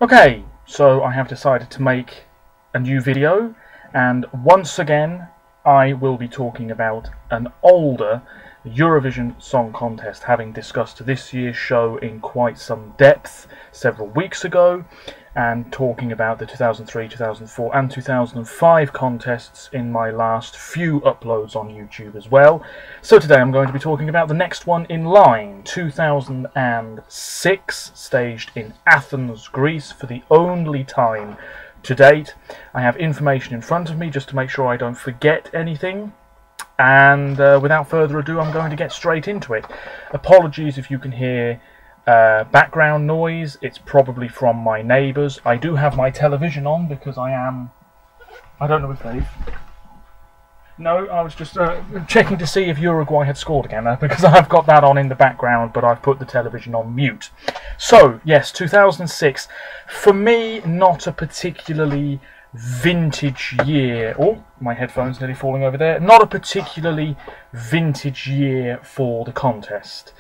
Okay, so I have decided to make a new video, and once again I will be talking about an older Eurovision Song Contest, having discussed this year's show in quite some depth several weeks ago, and talking about the 2003, 2004 and 2005 contests in my last few uploads on YouTube as well. So today I'm going to be talking about the next one in line, 2006, staged in Athens, Greece, for the only time to date. I have information in front of me just to make sure I don't forget anything. And without further ado, I'm going to get straight into it. Apologies if you can hear background noise. It's probably from my neighbours. I do have my television on because I don't know if they've... No, I was just checking to see if Uruguay had scored again, because I've got that on in the background, but I've put the television on mute. So, yes, 2006. For me, not a particularly vintage year. Oh, my headphone's nearly falling over there. Not a particularly vintage year for the contest.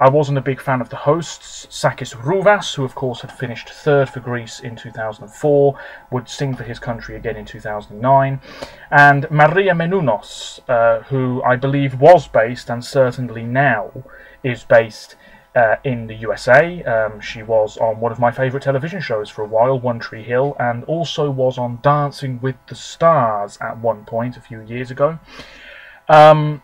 I wasn't a big fan of the hosts. Sakis Rouvas, who of course had finished third for Greece in 2004, would sing for his country again in 2009, and Maria Menounos, who I believe was based, and certainly now is based, in the USA. She was on one of my favourite television shows for a while, One Tree Hill, and also was on Dancing with the Stars at one point a few years ago. The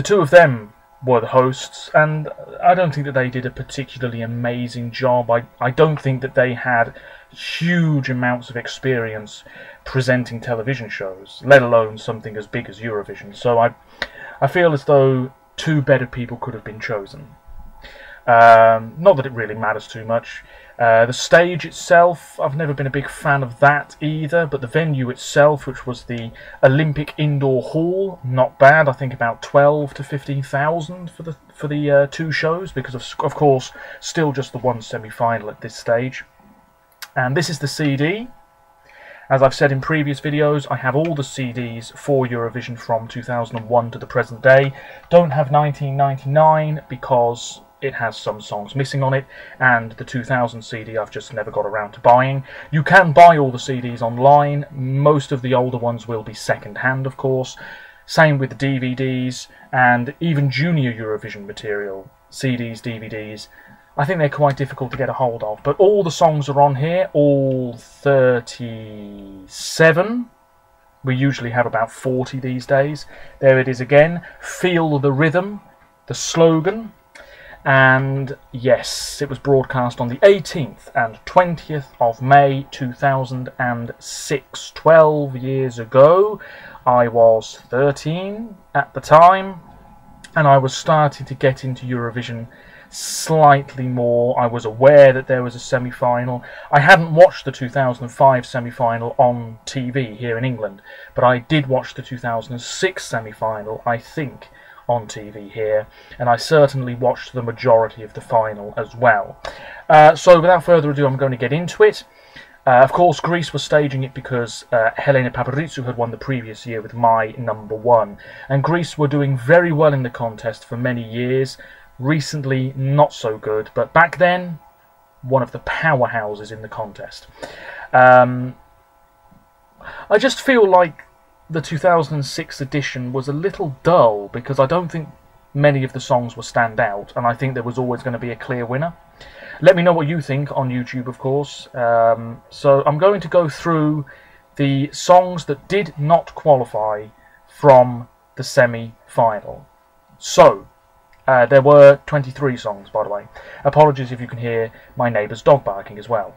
two of them were the hosts, and I don't think that they did a particularly amazing job. I don't think that they had huge amounts of experience presenting television shows, let alone something as big as Eurovision. So I feel as though two better people could have been chosen. Not that it really matters too much. The stage itself, I've never been a big fan of that either, but the venue itself, which was the Olympic Indoor Hall, not bad. I think about 12 to 15,000 for the two shows, because of course still just the one semi-final at this stage. And this is the CD. As I've said in previous videos, I have all the CDs for Eurovision from 2001 to the present day. Don't have 1999 because it has some songs missing on it, and the 2000 CD I've just never got around to buying. You can buy all the CDs online. Most of the older ones will be second-hand, of course. Same with the DVDs, and even junior Eurovision material, CDs, DVDs. I think they're quite difficult to get a hold of, but all the songs are on here, all 37. We usually have about 40 these days. There it is again. Feel the Rhythm, the slogan. And yes, it was broadcast on the 18th and 20th of May 2006, 12 years ago. I was 13 at the time, and I was starting to get into Eurovision slightly more. I was aware that there was a semi-final. I hadn't watched the 2005 semi-final on TV here in England, but I did watch the 2006 semi-final, I think, on TV here, and I certainly watched the majority of the final as well. So without further ado, I'm going to get into it. Of course, Greece was staging it because Helena Paparizou had won the previous year with My Number One, and Greece were doing very well in the contest for many years. Recently, not so good, but back then, one of the powerhouses in the contest. I just feel like the 2006 edition was a little dull, because I don't think many of the songs were stand out, and I think there was always going to be a clear winner. Let me know what you think on YouTube, of course. So I'm going to go through the songs that did not qualify from the semi-final. So there were 23 songs, by the way. Apologies if you can hear my neighbour's dog barking as well.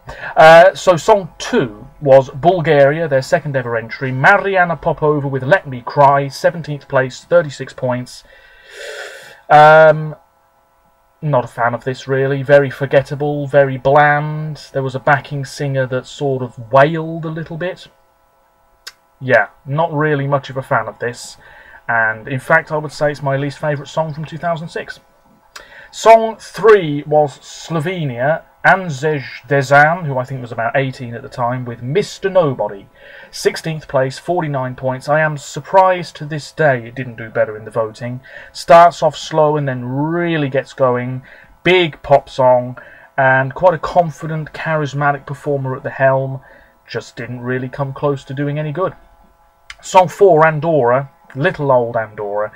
So song 2 was Bulgaria, their second ever entry. Mariana Popova with Let Me Cry, 17th place, 36 points. Not a fan of this, really. Very forgettable, very bland. There was a backing singer that sort of wailed a little bit. Yeah, not really much of a fan of this. And in fact, I would say it's my least favourite song from 2006. Song 3 was Slovenia, Anzej Dezan, who I think was about 18 at the time, with Mr. Nobody. 16th place, 49 points. I am surprised to this day it didn't do better in the voting. Starts off slow and then really gets going. Big pop song. and quite a confident, charismatic performer at the helm. Just didn't really come close to doing any good. Song 4, Andorra, little old Andorra.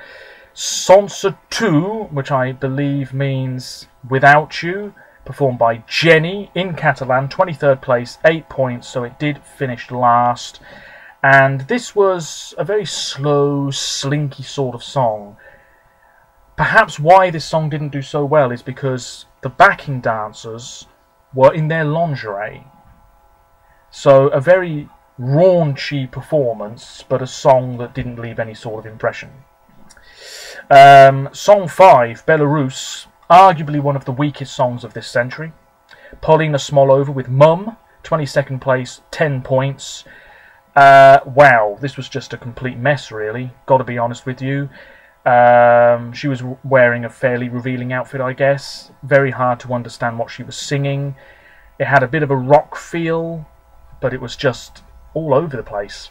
Sense tu, which I believe means without you, performed by Jenny in Catalan, 23rd place, 8 points, so it did finish last. And this was a very slow, slinky sort of song. Perhaps why this song didn't do so well is because the backing dancers were in their lingerie. So a very raunchy performance, but a song that didn't leave any sort of impression. Song 5, Belarus, arguably one of the weakest songs of this century. Polina Smolova with Mum, 22nd place, 10 points. Wow, this was just a complete mess, really. Got to be honest with you. She was wearing a fairly revealing outfit, I guess. Very hard to understand what she was singing. It had a bit of a rock feel, but it was just all over the place.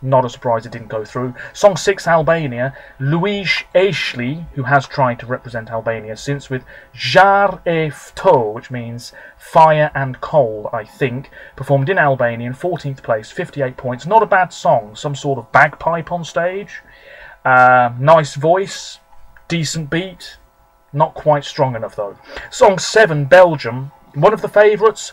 Not a surprise it didn't go through. Song 6, Albania. Louise Ashley, who has tried to represent Albania since, with Jar e Fto, which means fire and coal, I think, performed in Albania in 14th place, 58 points. Not a bad song. Some sort of bagpipe on stage. Nice voice. Decent beat. Not quite strong enough, though. Song 7, Belgium. One of the favourites,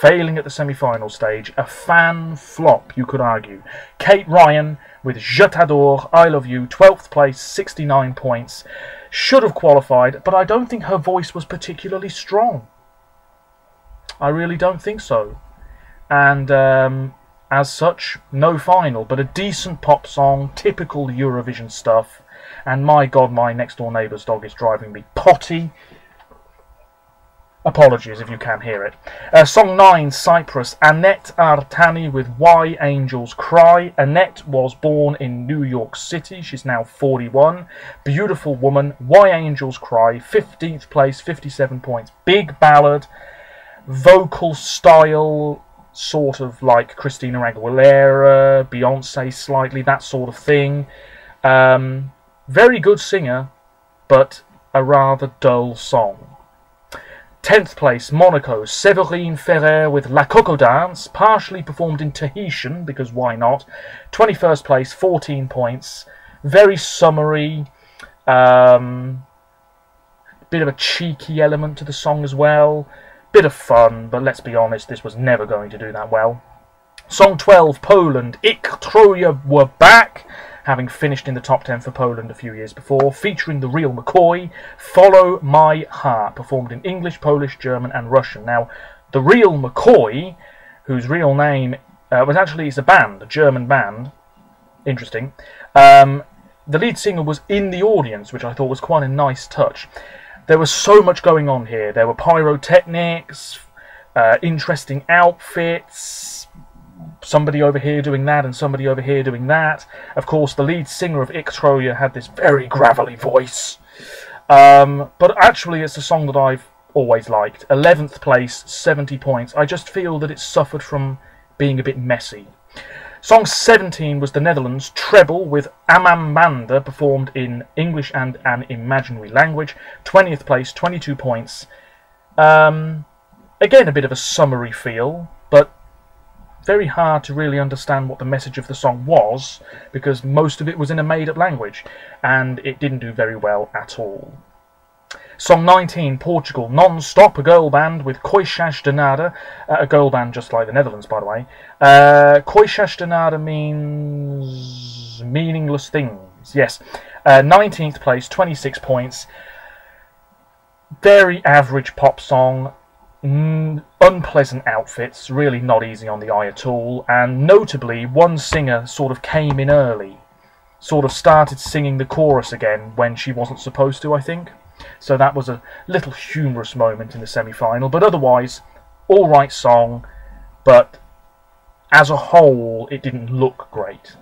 failing at the semi-final stage. A fan flop, you could argue. Kate Ryan with Je t'adore, I love you, 12th place, 69 points. Should have qualified, but I don't think her voice was particularly strong. I really don't think so. And as such, no final, but a decent pop song, typical Eurovision stuff. And my God, my next door neighbour's dog is driving me potty. Apologies if you can hear it. Song 9, Cyprus. Annette Artani with Why Angels Cry. Annette was born in New York City. She's now 41. Beautiful woman. Why Angels Cry. 15th place, 57 points. Big ballad. Vocal style, sort of like Christina Aguilera, Beyonce slightly, that sort of thing. Very good singer, but a rather dull song. 10th place, Monaco, Séverine Ferrer with La Coco Dance, partially performed in Tahitian, because why not? 21st place, 14 points. Very summery, bit of a cheeky element to the song as well. Bit of fun, but let's be honest, this was never going to do that well. Song 12, Poland, Ich Troje were back, having finished in the top 10 for Poland a few years before, featuring the real McCoy. Follow My Heart, performed in English, Polish, German and Russian. Now, the real McCoy, whose real name was actually, it's a band, a German band, interesting. The lead singer was in the audience, which I thought was quite a nice touch. There was so much going on here. There were pyrotechnics, interesting outfits, somebody over here doing that and somebody over here doing that. Of course, the lead singer of Ich Troje had this very gravelly voice. But actually, it's a song that I've always liked. 11th place, 70 points. I just feel that it suffered from being a bit messy. Song 17 was the Netherlands, Treble with Amamanda, performed in English and an imaginary language. 20th place, 22 points. Again, a bit of a summery feel, but very hard to really understand what the message of the song was, because most of it was in a made-up language, and it didn't do very well at all. Song 19, Portugal, Non-Stop, a girl band with Coixas de Nada, a girl band just like the Netherlands, by the way. Coixas de Nada means meaningless things, yes. 19th place, 26 points. Very average pop song. Unpleasant outfits, really not easy on the eye at all, and notably one singer sort of came in early, sort of started singing the chorus again when she wasn't supposed to, I think. So that was a little humorous moment in the semi-final, but otherwise, alright song, but as a whole it didn't look great.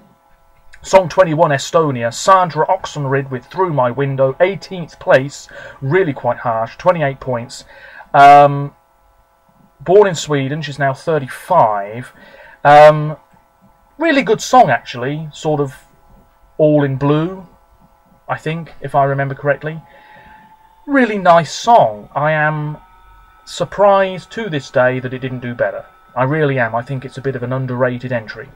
Song 21, Estonia, Sandra Oxenrid with Through My Window, 18th place, really quite harsh, 28 points. Born in Sweden, she's now 35. Really good song, actually. Sort of all in blue, I think, if I remember correctly. Really nice song. I am surprised to this day that it didn't do better. I really am. I think it's a bit of an underrated entry.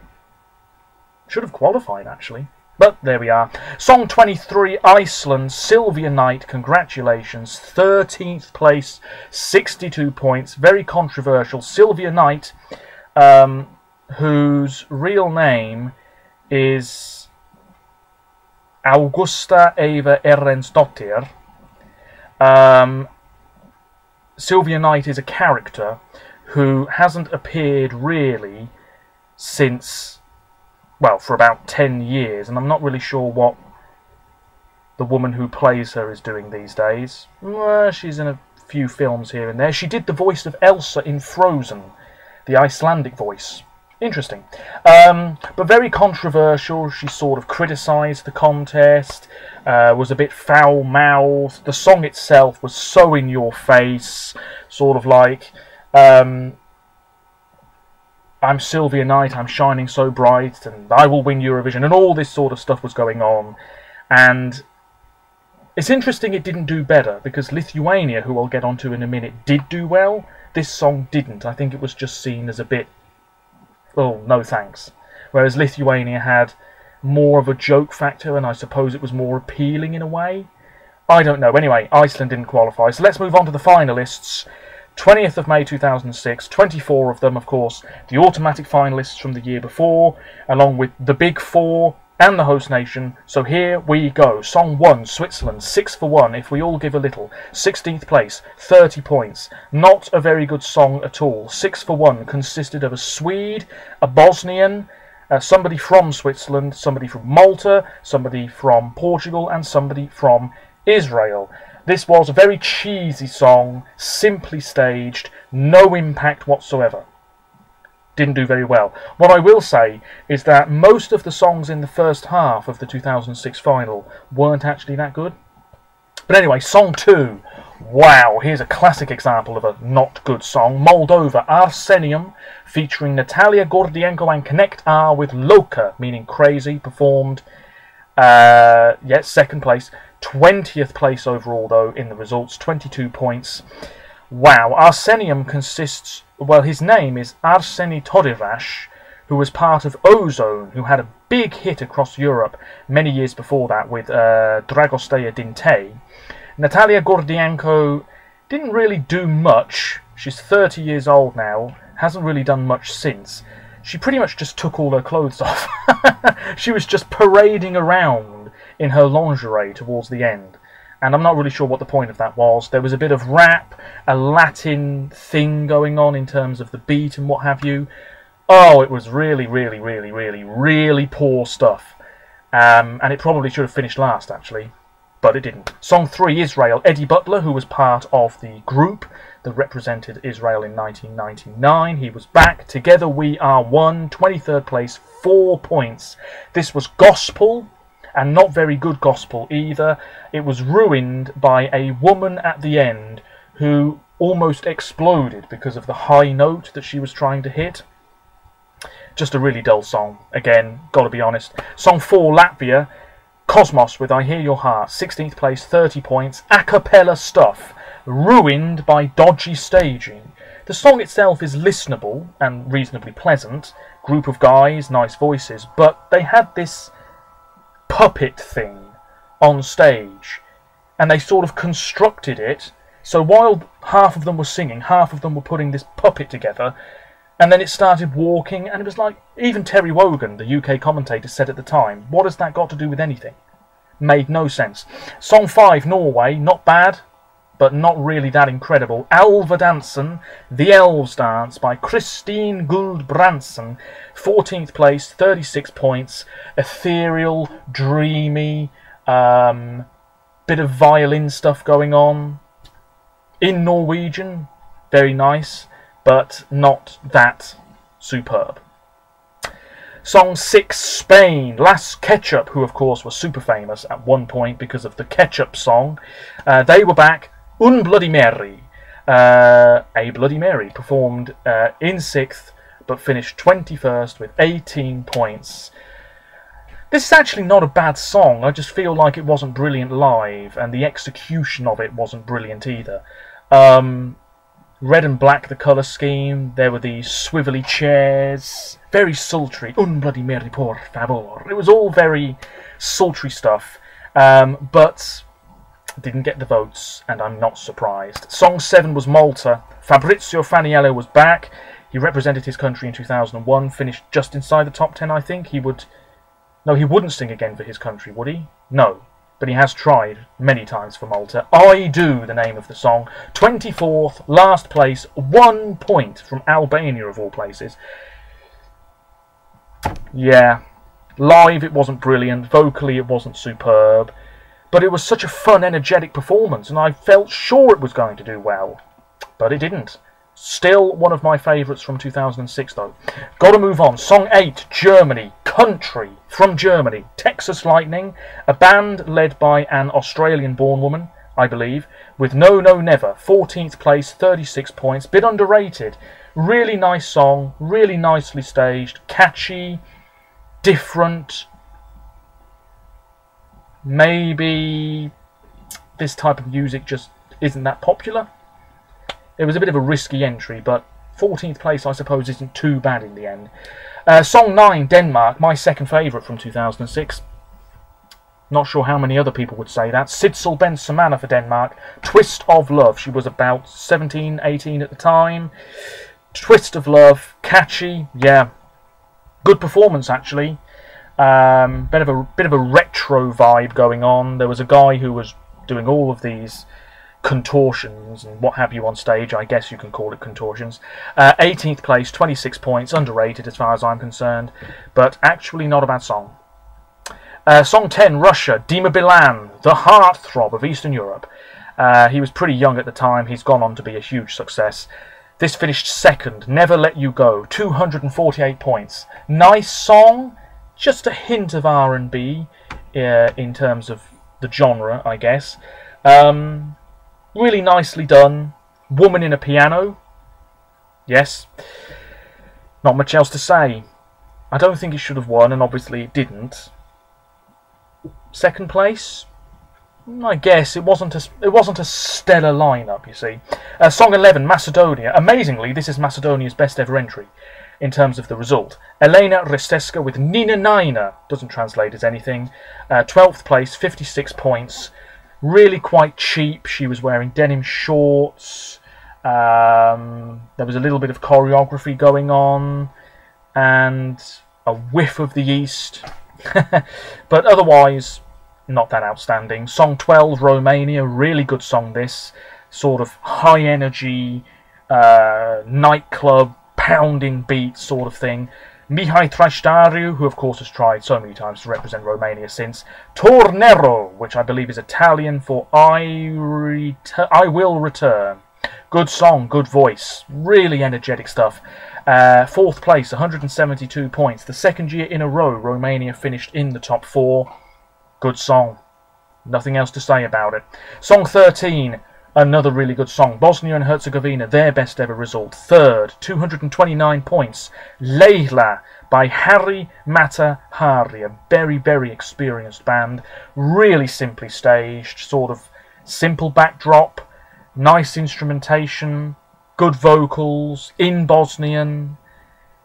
Should have qualified, actually. But there we are. Song 23, Iceland, Sylvia Knight, congratulations. 13th place, 62 points. Very controversial. Sylvia Knight, whose real name is Augusta Eva Erlendsdottir. Sylvia Knight is a character who hasn't appeared really since, well, for about 10 years, and I'm not really sure what the woman who plays her is doing these days. She's in a few films here and there. She did the voice of Elsa in Frozen, the Icelandic voice. Interesting. But very controversial. She sort of criticised the contest, was a bit foul-mouthed. The song itself was so in your face, sort of like, I'm Sylvia Knight, I'm shining so bright, and I will win Eurovision, and all this sort of stuff was going on. And it's interesting it didn't do better, because Lithuania, who I'll get onto in a minute, did do well. This song didn't. I think it was just seen as a bit, oh, no thanks. Whereas Lithuania had more of a joke factor, and I suppose it was more appealing in a way. I don't know. Anyway, Iceland didn't qualify. So let's move on to the finalists. 20th of May 2006, 24 of them, of course, the automatic finalists from the year before, along with the Big Four and the host nation. So here we go. Song 1, Switzerland, 6 for 1, If We All Give a Little. 16th place, 30 points. Not a very good song at all. 6 for 1 consisted of a Swede, a Bosnian, somebody from Switzerland, somebody from Malta, somebody from Portugal, and somebody from Israel. This was a very cheesy song, simply staged, no impact whatsoever. Didn't do very well. What I will say is that most of the songs in the first half of the 2006 final weren't actually that good. But anyway, Song 2. Wow, here's a classic example of a not good song. Moldova, Arsenium, featuring Natalia Gordienko and Connect R with Loka, meaning crazy, performed, yes, second place. 20th place overall, though, in the results, 22 points. Wow, Arsenium consists, well, his name is Arseni Todivash, who was part of Ozone, who had a big hit across Europe many years before that with Dragosteya Dinte. Natalia Gordienko didn't really do much. She's 30 years old now, hasn't really done much since. She pretty much just took all her clothes off. She was just parading around in her lingerie towards the end, and I'm not really sure what the point of that was. There was a bit of rap, a Latin thing going on in terms of the beat and what have you. Oh, it was really, really, really, really, really poor stuff, and it probably should have finished last, actually, but it didn't. Song 3, Israel, Eddie Butler, who was part of the group that represented Israel in 1999. He was back. Together We Are One, 23rd place, 4 points. This was gospel, and not very good gospel either. It was ruined by a woman at the end who almost exploded because of the high note that she was trying to hit. Just a really dull song. Again, gotta be honest. Song 4, Latvia, Cosmos with I Hear Your Heart. 16th place, 30 points. A cappella stuff. Ruined by dodgy staging. The song itself is listenable and reasonably pleasant. Group of guys, nice voices. But they had this puppet thing on stage, and they sort of constructed it so while half of them were singing, half of them were putting this puppet together, and then it started walking, and it was like, even Terry Wogan, the UK commentator, said at the time, what has that got to do with anything? Made no sense. Song 5, Norway, not bad, but not really that incredible. Alva Dansen, The Elves Dance by Christine Guldbrandsen, 14th place, 36 points, ethereal, dreamy, bit of violin stuff going on. In Norwegian, very nice, but not that superb. Song 6, Spain, Las Ketchup, who of course were super famous at one point because of the Ketchup song. They were back. Un Bloody Mary, a Bloody Mary, performed in 6th, but finished 21st with 18 points. This is actually not a bad song, I just feel like it wasn't brilliant live, and the execution of it wasn't brilliant either. Red and black, the colour scheme. There were these swivelly chairs. Very sultry. Un bloody merry por favor. It was all very sultry stuff. But didn't get the votes, and I'm not surprised. Song 7 was Malta. Fabrizio Faniello was back. He represented his country in 2001. Finished just inside the top 10, I think. He would... No, he wouldn't sing again for his country, would he? No. But he has tried many times for Malta. I Do, the name of the song. 24th, last place, 1 point from Albania, of all places. Yeah, live it wasn't brilliant, vocally it wasn't superb, but it was such a fun, energetic performance, and I felt sure it was going to do well. But it didn't. Still one of my favourites from 2006 though. Gotta move on. Song 8, Germany. Country from Germany. Texas Lightning, a band led by an Australian-born woman, I believe, with No No Never. 14th place, 36 points. Bit underrated. Really nice song, really nicely staged, catchy, different. Maybe this type of music just isn't that popular. It was a bit of a risky entry, but 14th place, I suppose, isn't too bad in the end. Song 9, Denmark, my second favourite from 2006. Not sure how many other people would say that. Sidsel Ben Samana for Denmark. Twist of Love. She was about 17, 18 at the time. Twist of Love, catchy, yeah. Good performance, actually. Bit of a retro vibe going on. There was a guy who was doing all of these contortions and what have you on stage. I guess you can call it contortions. 18th place, 26 points, underrated as far as I'm concerned, but actually not a bad song. Song 10, Russia, Dima Bilan, the heartthrob of Eastern Europe. He was pretty young at the time. He's gone on to be a huge success. This finished second, Never Let You Go, 248 points. Nice song, just a hint of R&B in terms of the genre, I guess. Really nicely done. Woman in a Piano. Yes. Not much else to say. I don't think it should have won, and obviously it didn't. Second place? I guess it wasn't a stellar lineup, you see. Song 11, Macedonia. Amazingly, this is Macedonia's best ever entry in terms of the result. Elena Risteska with Nina Nina. Doesn't translate as anything. 12th place, 56 points. Really quite cheap. She was wearing denim shorts. There was a little bit of choreography going on. And a whiff of the East. But otherwise, not that outstanding. Song 12, Romania. Really good song, this. Sort of high energy, nightclub, pounding beat sort of thing. Mihai Traștariu, who of course has tried so many times to represent Romania since. Tornero, which I believe is Italian for I Will Return. Good song, good voice, really energetic stuff. 4th place, 172 points. The second year in a row Romania finished in the top 4. Good song. Nothing else to say about it. Song 13, another really good song. Bosnia and Herzegovina, their best ever result. 3rd, 229 points. Leila by Harry Mata Hari, a very, very experienced band. Really simply staged, sort of simple backdrop, nice instrumentation, good vocals, in Bosnian,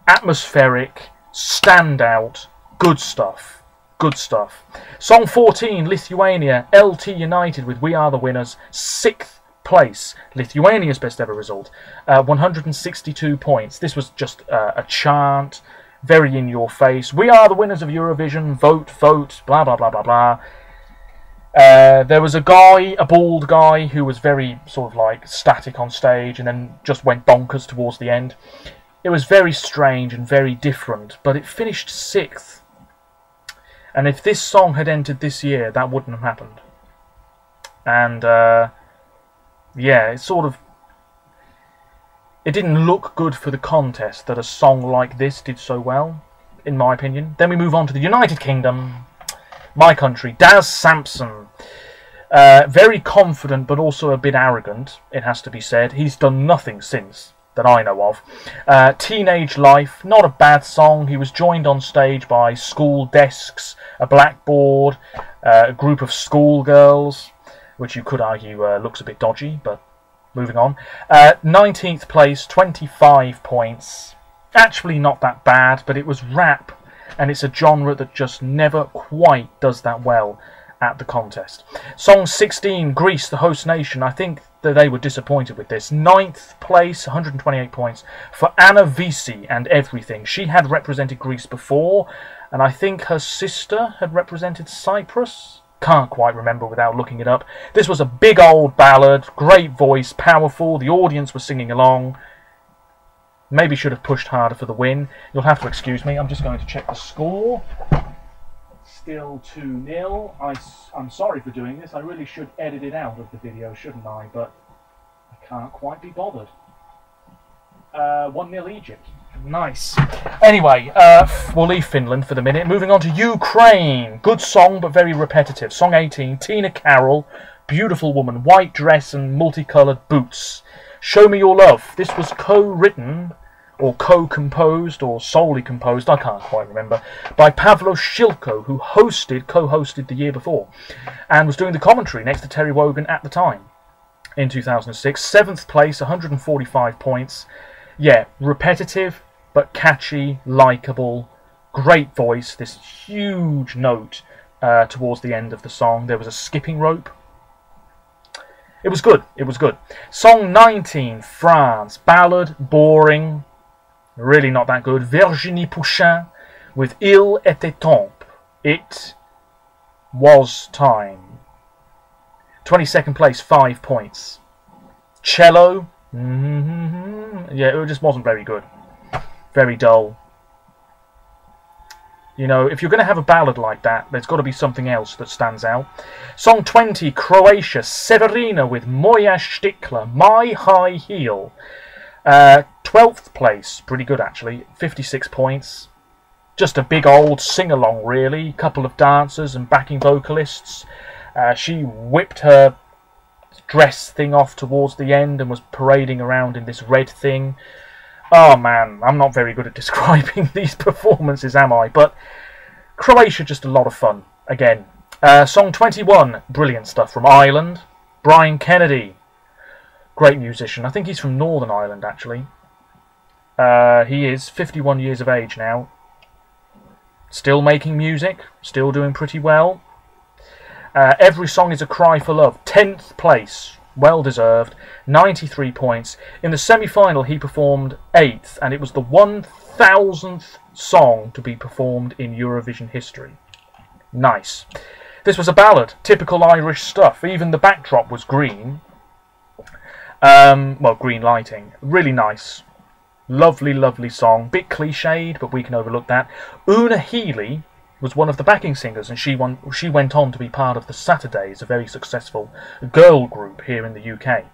atmospheric, standout, good stuff. Good stuff. Song 14, Lithuania, LT United with We Are the Winners, 6th place. Lithuania's best ever result, 162 points. This was just a chant, very in your face. We are the winners of Eurovision, vote, vote, blah, blah, blah, blah, blah. There was a guy, a bald guy, who was very sort of like static on stage and then just went bonkers towards the end. It was very strange and very different, but it finished 6th. And if this song had entered this year, that wouldn't have happened. And, yeah, it didn't look good for the contest that a song like this did so well, in my opinion. Then we move on to the United Kingdom, my country. Daz Sampson. Very confident, but also a bit arrogant, it has to be said. He's done nothing since that I know of. Teenage Life, not a bad song. He was joined on stage by school desks, a blackboard, a group of schoolgirls, which you could argue looks a bit dodgy, but moving on. 19th place, 25 points. Actually not that bad, but it was rap, and it's a genre that just never quite does that well at the contest. Song 16, Greece, the host nation. I think that they were disappointed with this. 9th place, 128 points for Anna Visi and Everything. She had represented Greece before, and I think her sister had represented Cyprus. Can't quite remember without looking it up. This was a big old ballad, great voice, powerful. The audience was singing along. Maybe should have pushed harder for the win. You'll have to excuse me. I'm just going to check the score. Still 2-0. I'm sorry for doing this. I really should edit it out of the video, shouldn't I? But I can't quite be bothered. 1-0 Egypt. Nice. Anyway, we'll leave Finland for the minute. Moving on to Ukraine. Good song, but very repetitive. Song 18, Tina Carroll. Beautiful woman. White dress and multicoloured boots. Show Me Your Love. This was co-written, or co-composed, or solely composed, I can't quite remember, by Pavlo Shilko, who co-hosted the year before, and was doing the commentary next to Terry Wogan at the time, in 2006. 7th place, 145 points. Yeah, repetitive, but catchy, likeable, great voice, this huge note towards the end of the song. There was a skipping rope. It was good, it was good. Song 19, France, ballad, boring, really not that good. Virginie Pouchin with Il était temps. It was time. 22nd place, 5 points. Cello, yeah, it just wasn't very good. Very dull. You know, if you're going to have a ballad like that, there's got to be something else that stands out. Song 20, Croatia, Severina with Moja Stikla, My High Heel. 12th place, pretty good actually, 56 points. Just a big old sing-along really, couple of dancers and backing vocalists. She whipped her dress thing off towards the end and was parading around in this red thing. Oh man, I'm not very good at describing these performances, am I? But Croatia, just a lot of fun. Again, song 21, brilliant stuff from Ireland. Brian Kennedy, great musician. I think he's from Northern Ireland, actually. He is 51 years of age now. Still making music, still doing pretty well. Every Song is a Cry for Love, 10th place. Well deserved, 93 points. In the semi-final he performed 8th, and it was the 1000th song to be performed in Eurovision history. Nice. This was a ballad, typical Irish stuff. Even the backdrop was green. Well, green lighting. Really nice. Lovely, lovely song. Bit cliched, but we can overlook that. Una Healy was one of the backing singers, and she went on to be part of the Saturdays, a very successful girl group here in the UK,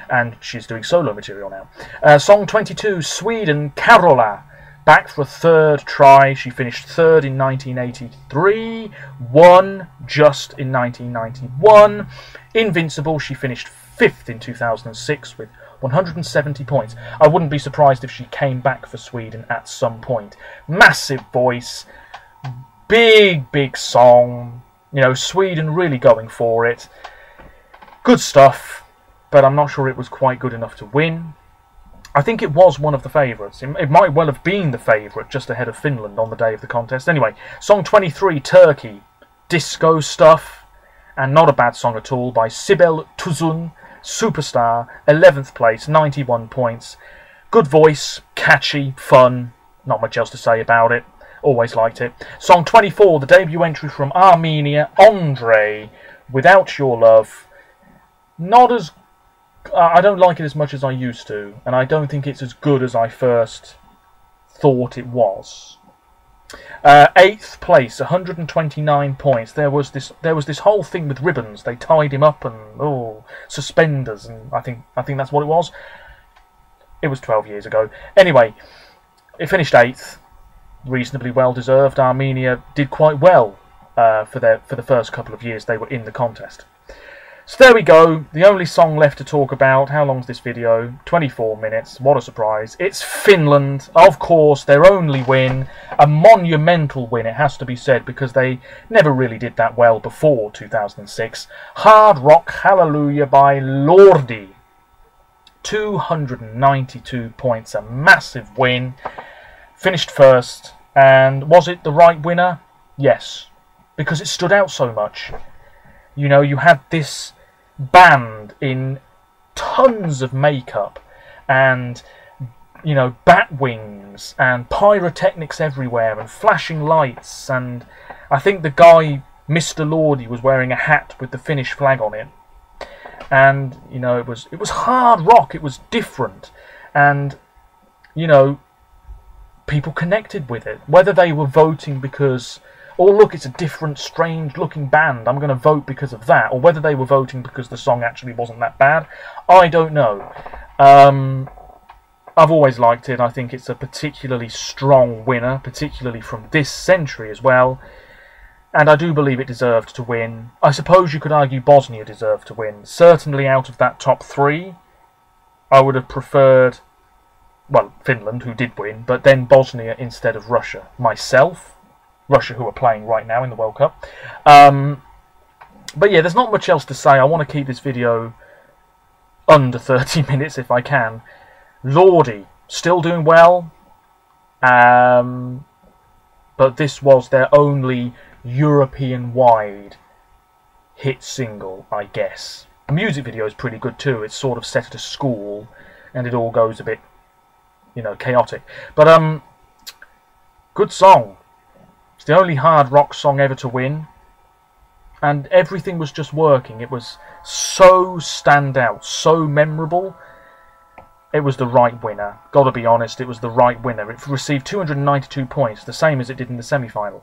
and she's doing solo material now. Song 22, Sweden, Carola, back for a 3rd try. She finished 3rd in 1983, won just in 1991. Invincible, she finished 5th in 2006 with 170 points. I wouldn't be surprised if she came back for Sweden at some point. Massive voice. Big, big song. You know, Sweden really going for it. Good stuff, but I'm not sure it was quite good enough to win. I think it was one of the favourites. It might well have been the favourite, just ahead of Finland on the day of the contest. Anyway, song 23, Turkey. Disco stuff, and not a bad song at all, by Sibel Tuzun, Superstar, 11th place, 91 points. Good voice, catchy, fun, not much else to say about it. Always liked it. Song 24, the debut entry from Armenia, Andre, Without Your Love. Not as... I don't like it as much as I used to, and I don't think it's as good as I first thought it was. 8th place, 129 points. There was this whole thing with ribbons. They tied him up and suspenders, and I think that's what it was. It was 12 years ago. Anyway, it finished 8th. Reasonably well deserved. Armenia did quite well for the first couple of years they were in the contest. So there we go, the only song left to talk about. How long's this video? 24 minutes, what a surprise. It's Finland, of course, their only win. A monumental win, it has to be said, because they never really did that well before 2006. Hard Rock Hallelujah by Lordi. 292 points, a massive win. Finished first, and was it the right winner? Yes, because it stood out so much. You know, you had this band in tons of makeup and, you know, bat wings and pyrotechnics everywhere and flashing lights, and I think the guy, Mr. Lordy, was wearing a hat with the Finnish flag on it. And, you know, it was hard rock, it was different, and, you know, people connected with it. Whether they were voting because, oh look, it's a different, strange looking band, I'm going to vote because of that, or whether they were voting because the song actually wasn't that bad, I don't know. I've always liked it. I think it's a particularly strong winner, particularly from this century as well, and I do believe it deserved to win. I suppose you could argue Bosnia deserved to win. Certainly out of that top three, I would have preferred, well, Finland, who did win, but then Bosnia instead of Russia. Myself, Russia, who are playing right now in the World Cup. But yeah, there's not much else to say. I want to keep this video under 30 minutes if I can. Lordi, still doing well, but this was their only European-wide hit single, I guess. The music video is pretty good too. It's sort of set at a school, and it all goes a bit, you know, chaotic. But good song. It's the only hard rock song ever to win, and everything was just working. It was so standout, so memorable. It was the right winner. Gotta be honest, it was the right winner. It received 292 points, the same as it did in the semi-final.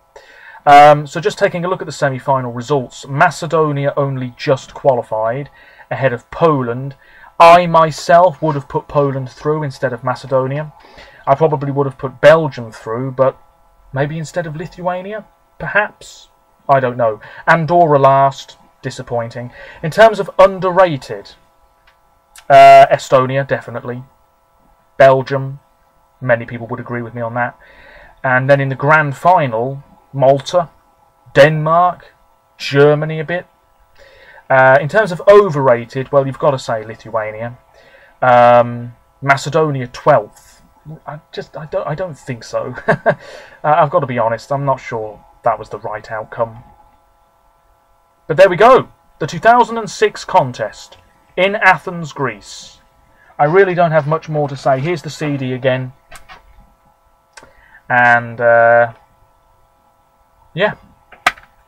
So just taking a look at the semi-final results, Macedonia only just qualified ahead of Poland. I myself would have put Poland through instead of Macedonia. I probably would have put Belgium through, but maybe instead of Lithuania, perhaps? I don't know. Andorra last, disappointing. In terms of underrated, Estonia, definitely. Belgium, many people would agree with me on that. And then in the grand final, Malta, Denmark, Germany a bit. In terms of overrated, well, you've got to say Lithuania. Macedonia 12th. I don't think so. I've got to be honest, I'm not sure that was the right outcome. But there we go. The 2006 contest in Athens, Greece. I really don't have much more to say. Here's the CD again. And, yeah,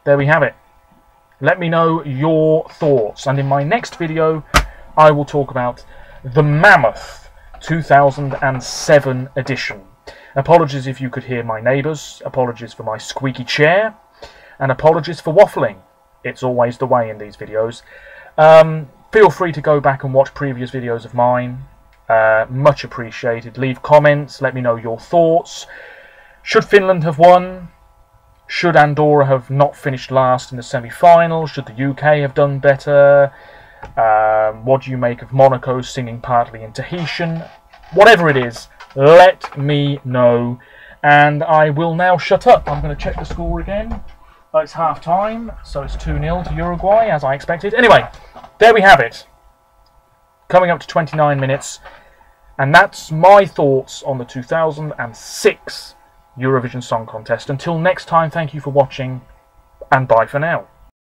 there we have it. Let me know your thoughts. And in my next video, I will talk about the Mammoth 2007 edition. Apologies if you could hear my neighbours. Apologies for my squeaky chair. And apologies for waffling. It's always the way in these videos. Feel free to go back and watch previous videos of mine. Much appreciated. Leave comments. Let me know your thoughts. Should Finland have won? Should Andorra have not finished last in the semi-final? Should the UK have done better? What do you make of Monaco singing partly in Tahitian? Whatever it is, let me know. And I will now shut up. I'm going to check the score again. It's half-time, so it's 2-0 to Uruguay, as I expected. Anyway, there we have it. Coming up to 29 minutes. And that's my thoughts on the 2006 Eurovision Song Contest. Until next time, thank you for watching, and bye for now.